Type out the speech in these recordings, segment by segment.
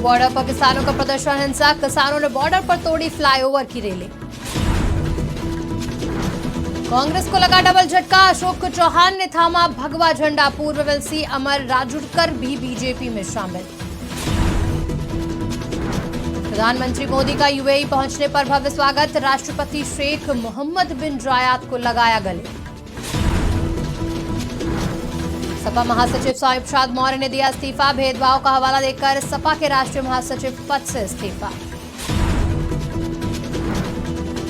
Border पर किसानों का प्रदर्शन हिंसक, किसानों ने बॉर्डर पर तोड़ी फ्लाईओवर की रेलिंग। कांग्रेस को लगा डबल झटका, अशोक चौहान ने थामा भगवा झंडा। पूर्व एमएलसी अमर राजूरकर भी बीजेपी में शामिल। प्रधानमंत्री मोदी का यूएई पहुंचने पर भव्य स्वागत, राष्ट्रपति शेख मोहम्मद बिन जायद को लगाया गले। सपा महासचिव साहिब मौर्य ने दिया इस्तीफा, भेदभाव का हवाला देकर सपा के राष्ट्रीय महासचिव पद से इस्तीफा।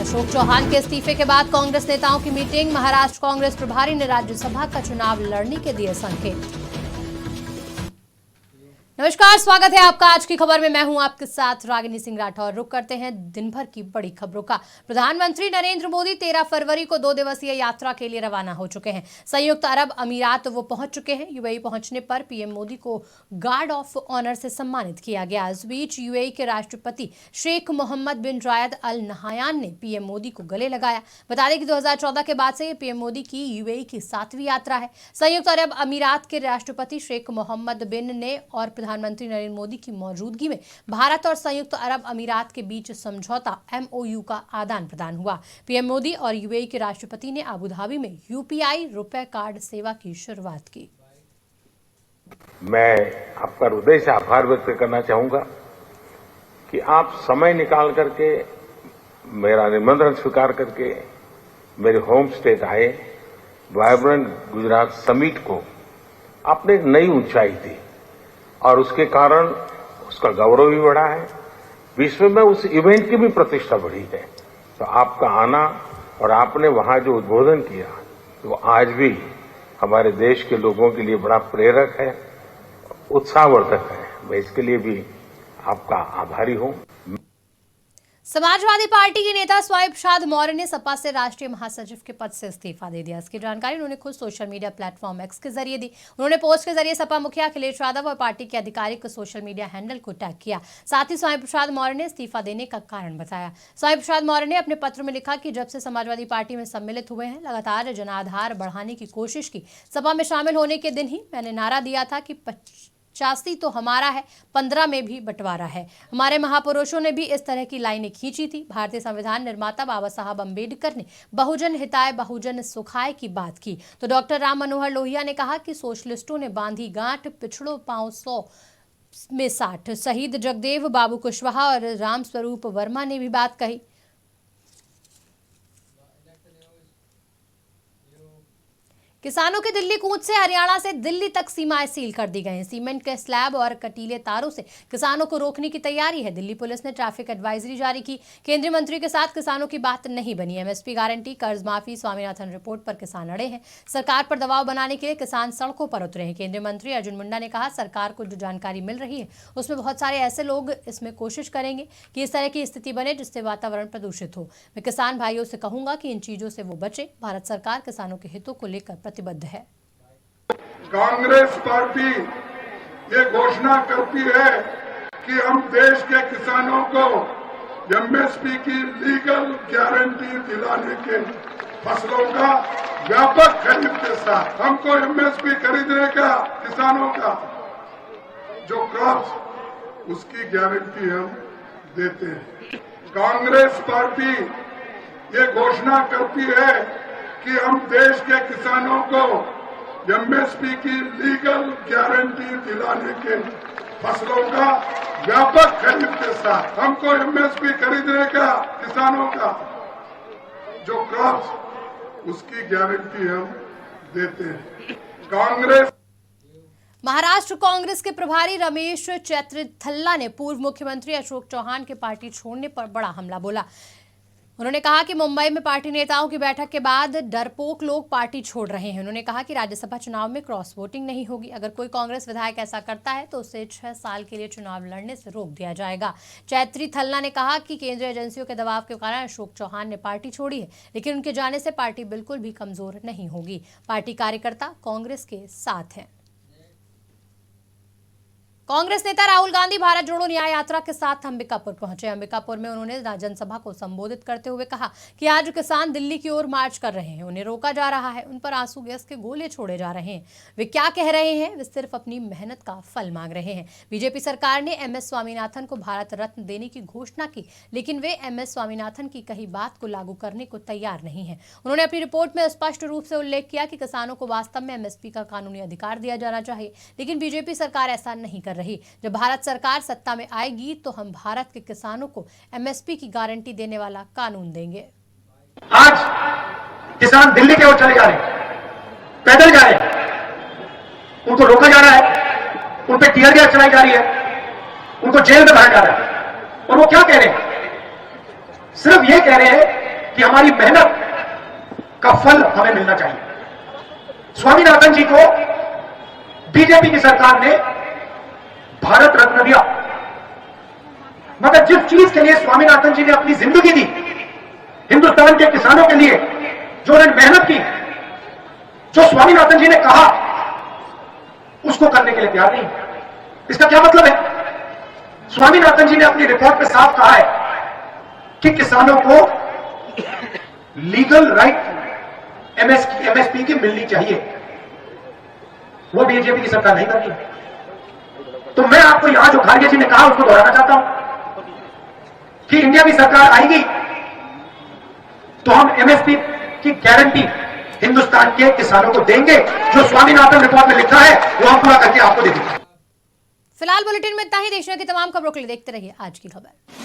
अशोक चौहान के इस्तीफे के बाद कांग्रेस नेताओं की मीटिंग, महाराष्ट्र कांग्रेस प्रभारी ने राज्यसभा का चुनाव लड़ने के दिए संकेत। नमस्कार, स्वागत है आपका आज की खबर में। मैं हूं आपके साथ रागिनी सिंह राठौर। रुक करते हैं दिन भर की बड़ी खबरों का। प्रधानमंत्री नरेंद्र मोदी 13 फरवरी को 2 दिवसीय यात्रा के लिए रवाना हो चुके हैं। संयुक्त अरब अमीरात वो पहुंच चुके हैं। यूएई पहुंचने पर पीएम मोदी को गार्ड ऑफ ऑनर से सम्मानित किया गया। इस बीच यूएई के राष्ट्रपति शेख मोहम्मद बिन जायद अल नहायान ने पीएम मोदी को गले लगाया। बता दें कि 2014 के बाद से पीएम मोदी की यूएई की 7वीं यात्रा है। संयुक्त अरब अमीरात के राष्ट्रपति शेख मोहम्मद बिन ने और प्रधानमंत्री नरेंद्र मोदी की मौजूदगी में भारत और संयुक्त अरब अमीरात के बीच समझौता एमओयू का आदान प्रदान हुआ। पीएम मोदी और यूएई के राष्ट्रपति ने अबू धाबी में यूपीआई रुपए कार्ड सेवा की शुरुआत की। मैं आपका हृदय से आभार व्यक्त करना चाहूंगा कि आप समय निकाल करके मेरा निमंत्रण स्वीकार करके मेरे होम स्टेट आए। वाइब्रेंट गुजरात समिट को आपने एक नई ऊंचाई दी और उसके कारण उसका गौरव भी बढ़ा है। विश्व में उस इवेंट की भी प्रतिष्ठा बढ़ी है। तो आपका आना और आपने वहां जो उद्बोधन किया वो आज भी हमारे देश के लोगों के लिए बड़ा प्रेरक है, उत्साहवर्धक है। मैं इसके लिए भी आपका आभारी हूं। समाजवादी पार्टी के नेता साहिब मौर्य ने सपा से राष्ट्रीय महासचिव के पद से इस्तीफा दे दिया। इसकी जानकारी उन्होंने खुद सोशल मीडिया प्लेटफॉर्म एक्स के जरिए दी। उन्होंने पोस्ट के जरिए सपा मुखिया अखिलेश यादव और पार्टी के आधिकारिक सोशल मीडिया हैंडल को टैग किया। साथ ही साहिब मौर्य ने इस्तीफा देने का कारण बताया। साहिब मौर्य ने अपने पत्र में लिखा कि जब से समाजवादी पार्टी में सम्मिलित हुए हैं, लगातार जनाधार बढ़ाने की कोशिश की। सपा में शामिल होने के दिन ही मैंने नारा दिया था कि 85 तो हमारा है, 15 में भी बंटवारा है। हमारे महापुरुषों ने भी इस तरह की लाइनें खींची थी। भारतीय संविधान निर्माता बाबा साहब अम्बेडकर ने बहुजन हिताय बहुजन सुखाय की बात की तो डॉक्टर राम मनोहर लोहिया ने कहा कि सोशलिस्टों ने बांधी गांठ, पिछड़ों पांव 100 में 60। शहीद जगदेव बाबू कुशवाहा और राम स्वरूप वर्मा ने भी बात कही। किसानों के दिल्ली कूच से हरियाणा से दिल्ली तक सीमाएं सील कर दी गई हैं। सीमेंट के स्लैब और कटीले तारों से किसानों को रोकने की तैयारी है। दिल्ली पुलिस ने ट्रैफिक एडवाइजरी जारी की। केंद्रीय मंत्री के साथ किसानों की बात नहीं बनी। एमएसपी गारंटी, कर्ज माफी, स्वामीनाथन रिपोर्ट पर किसान अड़े हैं। सरकार पर दबाव बनाने के लिए किसान सड़कों पर उतरे हैं। केंद्रीय मंत्री अर्जुन मुंडा ने कहा, सरकार को जो जानकारी मिल रही है उसमें बहुत सारे ऐसे लोग इसमें कोशिश करेंगे कि इस तरह की स्थिति बने जिससे वातावरण प्रदूषित हो। मैं किसान भाइयों से कहूंगा कि इन चीजों से वो बचे। भारत सरकार किसानों के हितों को लेकर प्रतिबद्ध है। कांग्रेस पार्टी ये घोषणा करती है कि हम देश के किसानों को एमएसपी की लीगल गारंटी दिलाने के फसलों का व्यापक खरीद के साथ हमको एमएसपी खरीदने का किसानों का जो क्रॉप उसकी गारंटी हम देते हैं। कांग्रेस पार्टी ये घोषणा करती है कि हम देश के किसानों को एमएसपी की लीगल गारंटी दिलाने के फसलों का व्यापक खरीद के साथ हमको एमएसपी खरीदने का किसानों का जो क्रॉप उसकी गारंटी हम देते हैं। कांग्रेस महाराष्ट्र कांग्रेस के प्रभारी रमेश चैत्रिथल्ला ने पूर्व मुख्यमंत्री अशोक चौहान के पार्टी छोड़ने पर बड़ा हमला बोला। उन्होंने कहा कि मुंबई में पार्टी नेताओं की बैठक के बाद डरपोक लोग पार्टी छोड़ रहे हैं। उन्होंने कहा कि राज्यसभा चुनाव में क्रॉस वोटिंग नहीं होगी। अगर कोई कांग्रेस विधायक ऐसा करता है तो उसे 6 साल के लिए चुनाव लड़ने से रोक दिया जाएगा। चैत्रिथल्ला ने कहा कि केंद्रीय एजेंसियों के दबाव के कारण अशोक चौहान ने पार्टी छोड़ी है, लेकिन उनके जाने से पार्टी बिल्कुल भी कमजोर नहीं होगी। पार्टी कार्यकर्ता कांग्रेस के साथ हैं। कांग्रेस नेता राहुल गांधी भारत जोड़ो न्याय यात्रा के साथ अंबिकापुर पहुंचे। अंबिकापुर में उन्होंने जनसभा को संबोधित करते हुए कहा कि आज किसान दिल्ली की ओर मार्च कर रहे हैं, उन्हें रोका जा रहा है, उन पर आंसू गैस के गोले छोड़े जा रहे हैं। वे क्या कह रहे हैं? वे सिर्फ अपनी मेहनत का फल मांग रहे हैं। बीजेपी सरकार ने MS स्वामीनाथन को भारत रत्न देने की घोषणा की, लेकिन वे MS स्वामीनाथन की कही बात को लागू करने को तैयार नहीं है। उन्होंने अपनी रिपोर्ट में स्पष्ट रूप से उल्लेख किया कि किसानों को वास्तव में MSP का कानूनी अधिकार दिया जाना चाहिए, लेकिन बीजेपी सरकार ऐसा नहीं कर रही। जब भारत सरकार सत्ता में आएगी तो हम भारत के किसानों को MSP की गारंटी देने वाला कानून देंगे। आज किसान दिल्ली की ओर चले जा रहे हैं, पैदल जा रहे हैं, उनको रोका जा रहा है, उन पर टीयर गैस चलाई जा रही है, उनको जेल में भरा जा रहा है। और वो क्या कह रहे हैं? सिर्फ ये कह रहे हैं कि हमारी मेहनत का फल हमें मिलना चाहिए। स्वामीनाथन जी को बीजेपी की सरकार ने भारत रत्न दिया, मगर जिस चीज के लिए स्वामीनाथन जी ने अपनी जिंदगी दी, हिंदुस्तान के किसानों के लिए जो उन्होंने मेहनत की, जो स्वामीनाथन जी ने कहा, उसको करने के लिए तैयार नहीं। इसका क्या मतलब है? स्वामीनाथन जी ने अपनी रिपोर्ट में साफ कहा है कि किसानों को लीगल राइट MSP की मिलनी चाहिए। वो बीजेपी की सरकार नहीं कर रही। तो मैं आपको यहां जो खारगे जी ने कहा उसको दोहराना चाहता हूं कि इंडिया की सरकार आएगी तो हम MSP की गारंटी हिंदुस्तान के किसानों को देंगे। जो स्वामीनाथन रिपोर्ट में लिखा है वो हम पूरा करके आपको दे देंगे। फिलहाल बुलेटिन में इतना ही। देश की तमाम खबरों के लिए देखते रहिए आज की खबर।